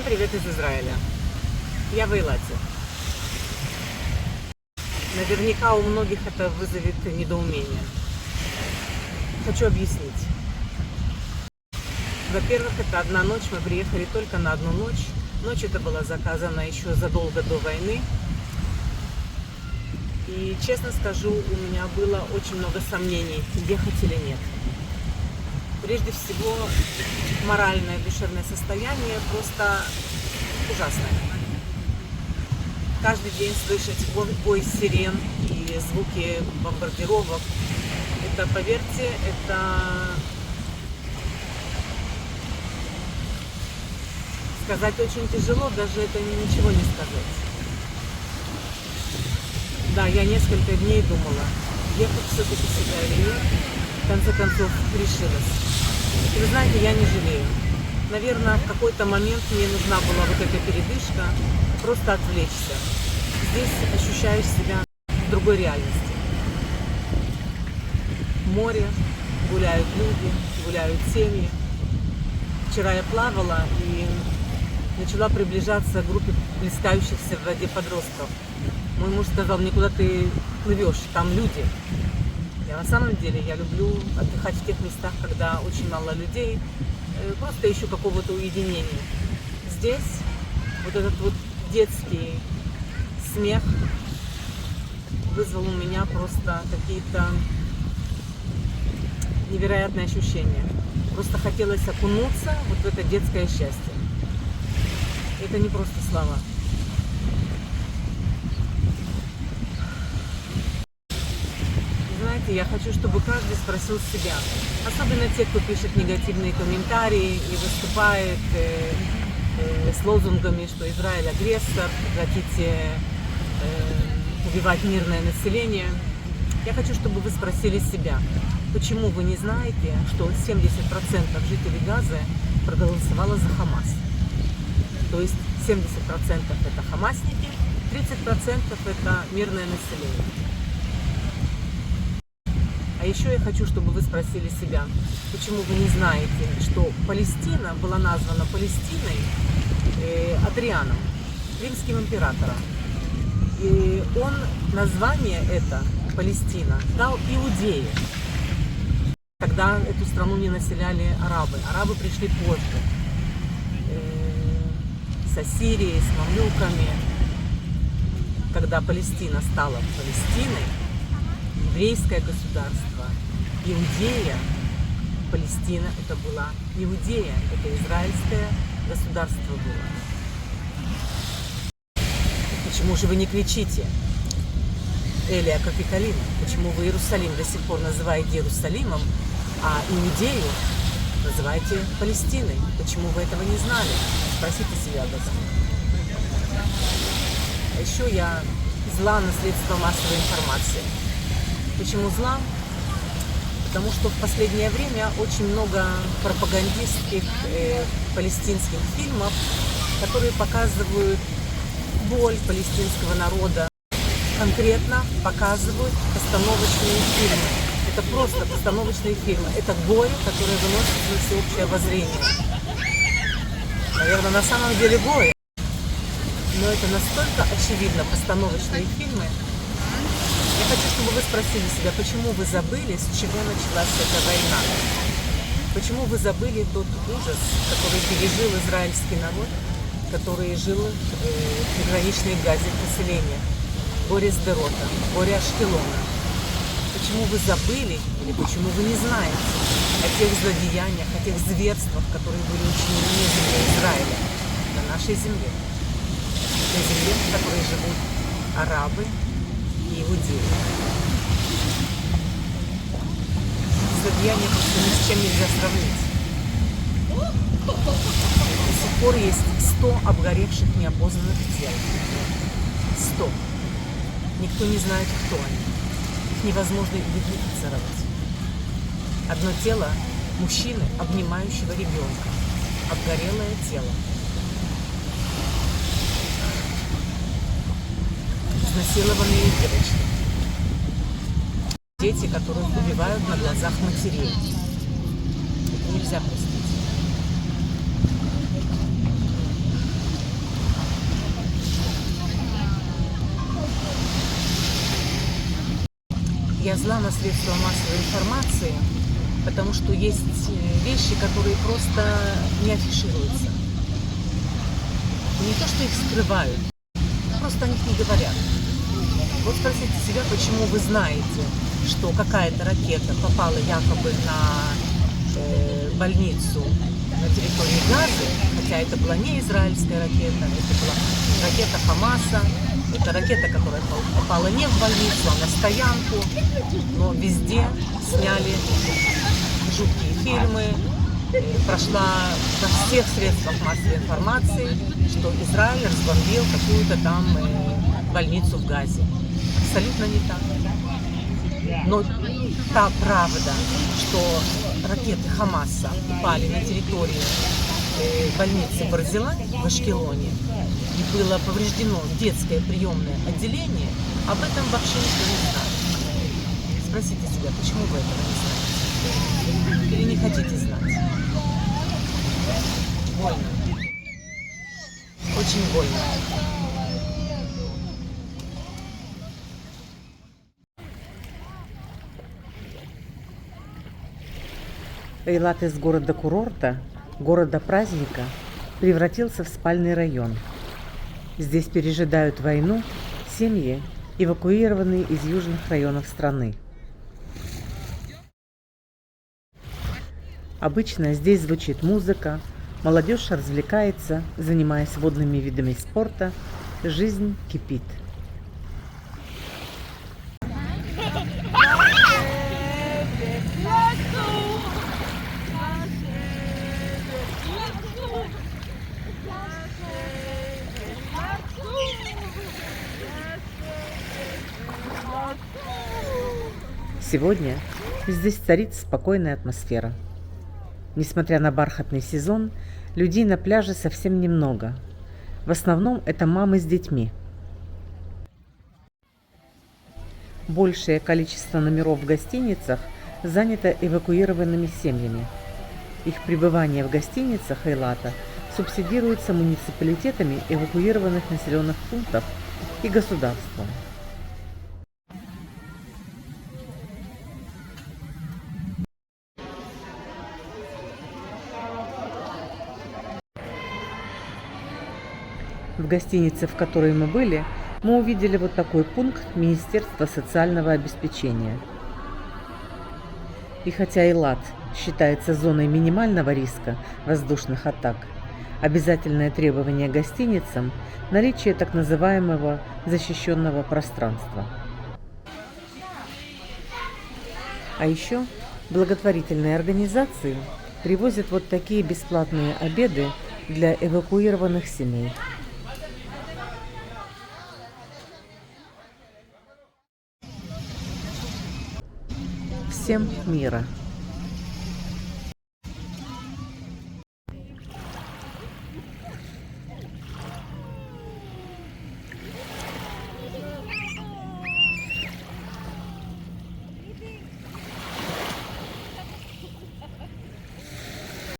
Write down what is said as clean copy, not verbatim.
привет из Израиля. Я в Эйлате. Наверняка у многих это вызовет недоумение. Хочу объяснить. Во-первых, это одна ночь, мы приехали только на одну ночь. Ночь эта была заказана еще задолго до войны. И, честно скажу, у меня было очень много сомнений, ехать или нет. Прежде всего, моральное, душевное состояние просто ужасное. Каждый день слышать вой сирен и звуки бомбардировок, это, поверьте, это сказать очень тяжело, даже это ничего не сказать. Да, я несколько дней думала, ехать все-таки сюда или нет. В конце концов, решилась. И вы знаете, я не жалею. Наверное, в какой-то момент мне нужна была вот эта передышка, просто отвлечься. Здесь ощущаешь себя в другой реальности. Море, гуляют люди, гуляют семьи. Вчера я плавала и начала приближаться к группе плескающихся в воде подростков. Мой муж сказал мне, куда ты плывешь, там люди. На самом деле я люблю отдыхать в тех местах, когда очень мало людей, просто ищу какого-то уединения. Здесь вот этот вот детский смех вызвал у меня просто какие-то невероятные ощущения. Просто хотелось окунуться вот в это детское счастье. Это не просто слова. Знаете, я хочу, чтобы каждый спросил себя, особенно те, кто пишет негативные комментарии и выступает с лозунгами, что Израиль агрессор, хотите убивать мирное население. Я хочу, чтобы вы спросили себя, почему вы не знаете, что 70% жителей Газы проголосовало за Хамас. То есть 70% это хамасники, 30% это мирное население. А еще я хочу, чтобы вы спросили себя, почему вы не знаете, что Палестина была названа Палестиной Адрианом, римским императором. И он название это, Палестина, дал Иудее, когда эту страну не населяли арабы. Арабы пришли позже, с Ассирией, с мамлюками. Когда Палестина стала Палестиной, еврейское государство, Иудея, Палестина это была Иудея, это израильское государство было. Почему же вы не кричите Элия Капитолина? Почему вы Иерусалим до сих пор называете Иерусалимом, а Иудею называете Палестиной? Почему вы этого не знали? Спросите себя об этом. А еще я зла на средства массовой информации. Почему зла? Потому что в последнее время очень много пропагандистских палестинских фильмов, которые показывают боль палестинского народа. Конкретно показывают постановочные фильмы. Это просто постановочные фильмы. Это горе, которое выносит на всеобщее обозрение. Наверное, на самом деле горе. Но это настолько очевидно, постановочные фильмы. Я хочу, чтобы вы спросили себя, почему вы забыли, с чего началась эта война? Почему вы забыли тот ужас, который пережил израильский народ, который жил в приграничной Газе населения? Горе Сдерота, горе Ашкелона. Почему вы забыли, или почему вы не знаете о тех злодеяниях, о тех зверствах, которые были учинены на земле Израиля, на нашей земле? На земле, в которой живут арабы и иудеи. Злодеяния просто ни с чем нельзя сравнить. До сих пор есть 100 обгоревших неопознанных тел. 100. Никто не знает, кто они. Их невозможно идентифицировать. Одно тело мужчины, обнимающего ребенка. Обгорелое тело. Изнасилованные девочки. Дети, которых убивают на глазах матерей. Это нельзя простить. я зла на средства массовой информации, потому что есть вещи, которые просто не афишируются. Не то, что их скрывают, просто о них не говорят. Вот спросите себя, почему вы знаете, что какая-то ракета попала якобы на больницу на территории Газы, хотя это была не израильская ракета, это была ракета Хамаса, это ракета, которая попала не в больницу, а на стоянку, но везде сняли жуткие фильмы, прошла во всех средствах массовой информации, что Израиль разбомбил какую-то там больницу в Газе. Абсолютно не так. Но та правда, что ракеты Хамаса упали на территорию больницы Барзилай в Ашкелоне и было повреждено детское приемное отделение, об этом вообще никто не знает. Спросите себя, почему вы этого не знаете? Или не хотите знать? Больно. Очень больно. Эйлат из города-курорта, города-праздника, превратился в спальный район. Здесь пережидают войну семьи, эвакуированные из южных районов страны. Обычно здесь звучит музыка, молодежь развлекается, занимаясь водными видами спорта, жизнь кипит. Сегодня здесь царит спокойная атмосфера. Несмотря на бархатный сезон, людей на пляже совсем немного. В основном это мамы с детьми. Большее количество номеров в гостиницах занято эвакуированными семьями. Их пребывание в гостиницах Эйлата субсидируется муниципалитетами эвакуированных населенных пунктов и государством. В гостинице, в которой мы были, мы увидели вот такой пункт Министерства социального обеспечения. И хотя Эйлат считается зоной минимального риска воздушных атак, обязательное требование гостиницам – наличие так называемого защищенного пространства. А еще благотворительные организации привозят вот такие бесплатные обеды для эвакуированных семей. Всем мира!